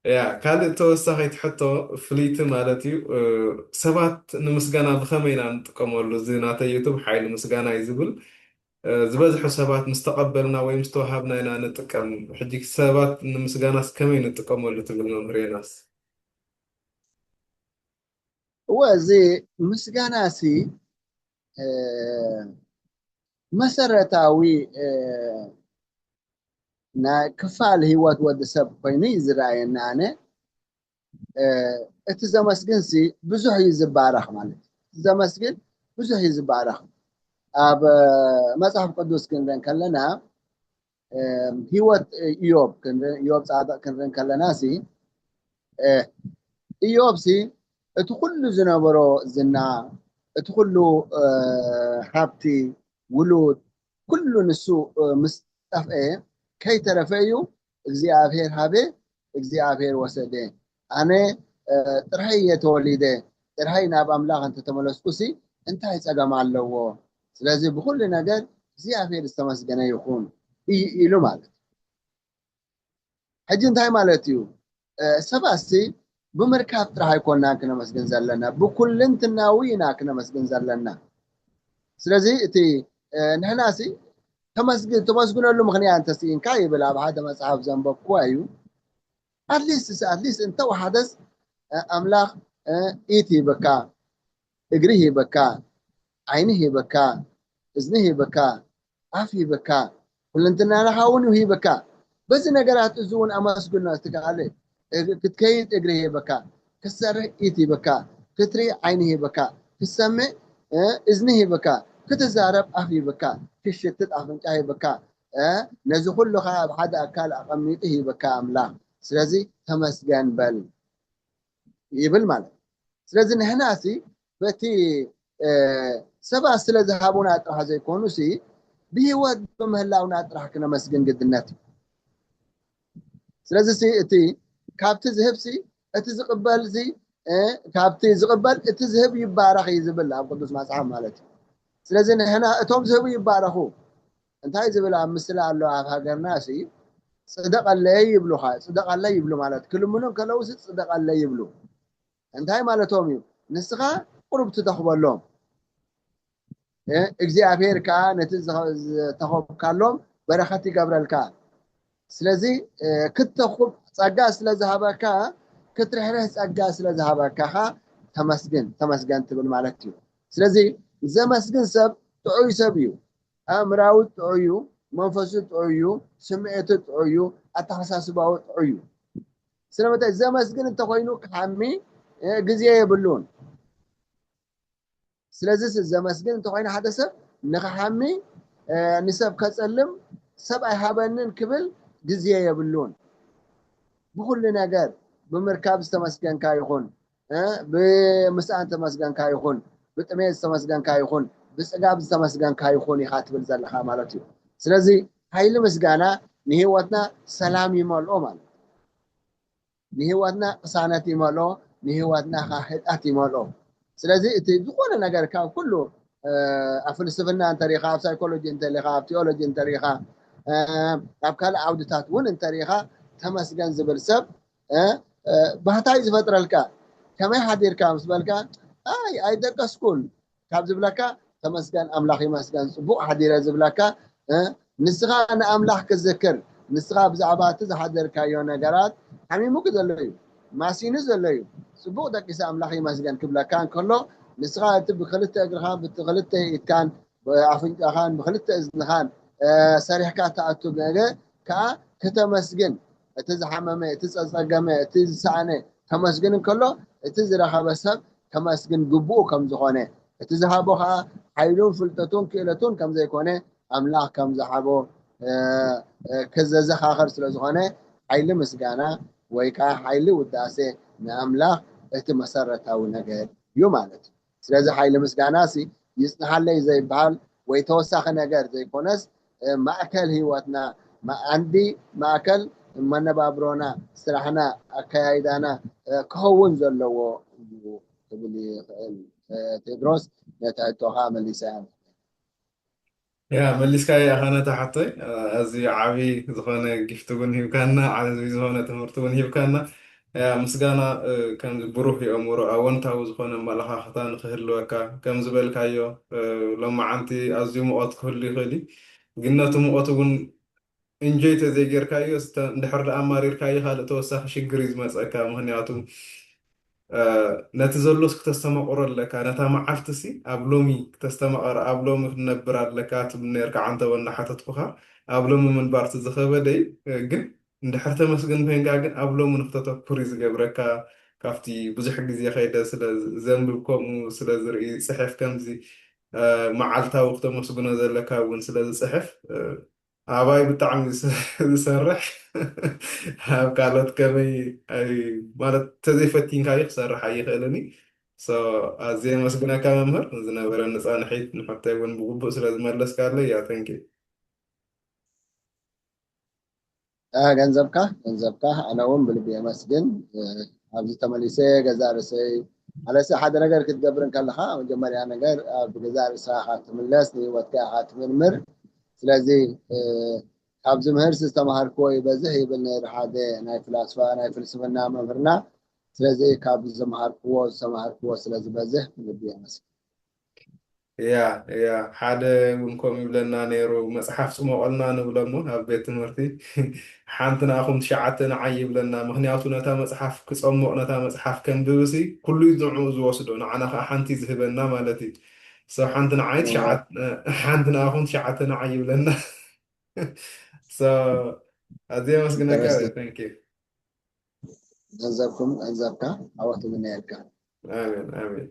يا كان توسخ يتحطه فليت مالتي سبات نمسجنا بخمينا نتقمر زينات يوتيوب حيل مسجنا يزبل زبز حسابات مستقبلنا ويمستوهبنا إنا نتقم حديك سبات نمسجنا سكمين نتقمر لتقول مريناس وزي مسجاناسي مسرتاوي نا كفال هيوات ود سب ኮይኑ ይዝራየና ኣነ እቲ ዘመስግን ሲ ብዙሕ እዩ ዝባረኽ ማለት ዘመስግን ብዙሕ እዩ ዝባረኽ ኣብ መጽሐፍ ቅዱስ ክንረን ከለና ህይወት ኢዮብ ጻድቅ ክንረን ከለና ሲ ኢዮብ ሲ እቲ ኩሉ ዝነበሮ ዝና እቲ ኩሉ ሃብቲ ውሉድ ኩሉ ንሱ ምስ ጠፍአ ከይተረፈ እዩ እግዚአብሔር ሃበ እግዚአብሔር ወሰደ ኣነ ጥራይ የተወሊደ ጥራይ ናብ ኣምላኽ እንተተመለስኩሲ እንታይ ፀገም ኣለዎ ስለዚህ ብኩሉ ነገር እግዚአብሔር ዝተመስገነ ይኹን ኢሉ ማለት ሕጂ እንታይ ማለት እዩ ሰባሲ ብምርካብ ጥራሕ ኣይኮንና ክነመስግን ዘለና ብኩልንትናዊ ኢና ክነመስግን ዘለና ስለዚህ እቲ ንሕናሲ ተመስግነሉ ምክንያት እንተስኢንካ ይብል ኣብ ሓደ መጽሓፍ ዘንበብኩ እዩ አትሊስት እንተ ወሓደስ ኣምላኽ ኢት ይበካ እግሪ ይበካ ዓይኒ ይበካ እዝኒ ይበካ ኣፍ ይበካ ኩልንትናኻ እውን ይበካ በዚ ነገራት እዚ እውን ኣመስግኖ እስትካለ ክትከይድ እግሪ ይበካ ክሰርሕ ኢት ይበካ ክትሪ ዓይኒ ይበካ ክሰምዕ እዝኒ ይበካ ክትዛረብ ኣፍ ይበካ ክሽትት ኣፍንጫ ይበካ ነዚ ኩሉ ከዓ ኣብ ሓደ ኣካል ኣቐሚጡ ይበካ ኣምላኽ ስለዚ ተመስገን በል ይብል ማለት ስለዚህ ንሕናሲ በቲ ሰባት ስለ ዝሃቡና ጥራሕ ዘይኮኑ ሲ ብህይወት በምህላውና ጥራሕ ክነመስግን ግድነት ስለዚህ ሲ እቲ ካብቲ ዝህብ ሲ እቲ ዝቅበል ሲ ካብቲ ዝቅበል እቲ ዝህብ ይባረኽ ይዝብል ኣብ ቅዱስ መጽሓፍ ማለት እዩ ስለዚህ ንሕና እቶም ዝህቡ ይባረኹ እንታይ ዝብል ኣብ ምስሊ ኣሎ ኣብ ሃገርና ሲ ጽደቀለይ ይብሉኻ ጽደቀለይ ይብሉ ማለት ክልምኑን ከለው ሲ ጽደቀለይ ይብሉ እንታይ ማለቶም እዩ ንስኻ ቁርብ ትተኽበሎም እግዚአብሔር ከዓ ነቲ ዝተኸብካሎም በረኸት ይገብረልካ ስለዚህ ክትተኽብ ጸጋ ስለ ዝሃበካ ክትርሕርሕ ጸጋ ስለ ዝሃበካ ተመስገን ትብል ማለት እዩ ስለዚህ ዘመስግን ሰብ ጥዑይ ሰብ እዩ ኣእምራዊ ጥዑይ እዩ መንፈሱ ጥዑይ እዩ ስምዒቱ ጥዑይ እዩ ኣተሓሳስባዊ ጥዑይ እዩ ስለምንታይ ዘመስግን እንተኮይኑ ክሓሚ ግዜ የብሉን ስለዚህ ዘመስግን እንተኮይኑ ሓደ ሰብ ንኽሓሚ ንሰብ ከጸልም ሰብ ኣይሃበንን ክብል ግዜ የብሉን ብኩሉ ነገር ብምርካብ ዝተመስገንካ ይኹን ብምስኣን ተመስገንካ ይኹን ብጥሜት ዝተመስገንካ ይኹን ብጽጋብ ዝተመስገንካ ይኹን ኢኻ ትብል ዘለኻ ማለት እዩ ስለዚህ ኃይሊ ምስጋና ንህይወትና ሰላም ይመልኦ ማለት ንህይወትና ቅሳነት ይመልኦ ንህይወትና ህጣት ይመልኦ ስለዚህ እቲ ዝኾነ ነገር ካብ ኩሉ ኣብ ፍልስፍና እንተሪኻ ኣብ ሳይኮሎጂ እንተሪኻ ኣብ ቴዎሎጂ እንተሪኻ ኣብ ካልእ ዓውድታት እውን እንተሪኻ ተመስገን ዝብል ሰብ ባህታይ ዝፈጥረልካ ከመይ ሓዲርካ ምስ በልካ ኣይደቀስኩን ካብ ዝብለካ ተመስገን ኣምላኽ ይመስገን ጽቡቕ ሓዲረ ዝብለካ ንስኻ ንኣምላኽ ክዝክር ንስኻ ብዛዕባ እቲ ዝሓደርካዮ ነገራት ሓሚሙክ ዘሎ እዩ ማሲኑ ዘሎ እዩ ጽቡቕ ደቂሰ ኣምላኽ ይመስገን ክብለካ እንከሎ ንስኻ እቲ ብክልተ እግርኻን ብክልተ ኢድካን ብኣፍንጫኻን ብክልተ እዝንኻን ሰሪሕካ ተኣቱ ነገር ከዓ ከተመስግን እቲ ዝሓመመ እቲ ዝጸገመ እቲ ዝሰኣነ ተመስግን እንከሎ እቲ ዝረኸበ ሰብ ተመስግን ግቡኡ ከም ዝኾነ እቲ ዝሃቦ ከዓ ሓይሉን ፍልጠቱን ክእለቱን ከም ዘይኮነ ኣምላኽ ከም ዝሃቦ ከዘዘኻኽር ስለ ዝኾነ ሓይሊ ምስጋና ወይ ከዓ ሓይሊ ውዳሴ ንኣምላኽ እቲ መሰረታዊ ነገር እዩ ማለት እዩ ስለዚ ሓይሊ ምስጋና ሲ ይጽንሓለይ ዘይበሃል ወይ ተወሳኺ ነገር ዘይኮነስ ማእከል ህይወትና አንዲ ማእከል መነባብሮና ስራሕና ኣከያይዳና ክኸውን ዘለዎ ትብል ቴድሮስ ነታይቶኻ መሊሰ يا مليسكا يا أخانا تحطي أزي عبي زخانة جفتون هيبكانا عزي زخانة تمرتون هيبكانا ምስጋና ከም ብሩህ የእምሮ ኣወንታዊ ዝኾነ ኣመለኻኽታ ንክህልወካ ከም ዝበልካዮ ሎማዓንቲ ኣዝዩ ሙቐት ክህሉ ይኽእል እዩ ግን ነቲ ሙቐት እውን እንጆይ ተዘይጌርካዮ እንድሕር ደኣ ኣማሪርካዮ ካልእ ተወሳኺ ሽግር እዩ ዝመፀካ ምክንያቱ ነቲ ዘሎስ ክተስተመቕሮ ኣለካ ነታ መዓልቲ ሲ ኣብ ሎሚ ክተስተመቐረ ኣብ ሎሚ ክነብር ኣለካ ትብል ነርካ ዓንተ ወናሓተትኩኻ ኣብ ሎሚ ምንባርቲ ዝኸበደ እዩ ግን እንድሕር ተመስግን ኮይንካ ግን ኣብ ሎሚ ንክተተኩር እዩ ዝገብረካ ካብቲ ብዙሕ ግዜ ከይደ ስለ ዘንብብ ከምኡ ስለ ዝርኢ ፅሕፍ ከምዚ መዓልታዊ ክተመስግኖ ዘለካ እውን ስለ ዝፅሕፍ ኣባይ ብጣዕሚ ዝሰርሕ ኣብ ካልኦት ከመይ ማለት ተዘይፈቲንካዮ ክሰርሕ ኣይኽእልኒ ኣዝየ መስግነካ መምህር ዝነበረ ንፃንሒት ንሕተይ እውን ብግቡእ ስለ ዝመለስካለ እያ ተንኪ ገንዘብካ ኣነ እውን ብልቢ የመስግን ኣብዚ ተመሊሰ ገዛ ርእሰይ ኣለሰ ሓደ ነገር ክትገብር ከለካ መጀመርያ ነገር ኣብ ገዛ ርእስኻ ትምለስ ንሂወትካ ኢኻ ትምርምር ስለዚ ካብዚ ምህርሲ ዝተምሃርክዎ ይበዝሕ ይብል ነይሩ ሓደ ናይ ፍላስፋ ናይ ፍልስፍና መምህርና ስለዚ ካብ ዝተምሃርክዎ ስለዝበዝሕ ብልቢ የመስግን እያ እያ ሓደ እውን ከምኡ ይብለና ነይሩ መፅሓፍ ፅመቐልና ንብሎ እሞ ኣብ ቤት ትምህርቲ ሓንቲ ንኣኹም ትሸዓተ ንዓይ ይብለና ምክንያቱ ነታ መፅሓፍ ክፀምቕ ነታ መፅሓፍ ከንብብሲ ኩሉ ዝምዑ ዝወስዶ ንዓና ከዓ ሓንቲ ዝህበና ማለት እዩ ሓንቲ ንዓይ ሓንቲ ንኣኹም ትሸዓተ ንዓይ ይብለና ኣዝየ መስግነካ ተንኪ ገንዘብካ ዓወት ነርካ ኣሜን ኣሜን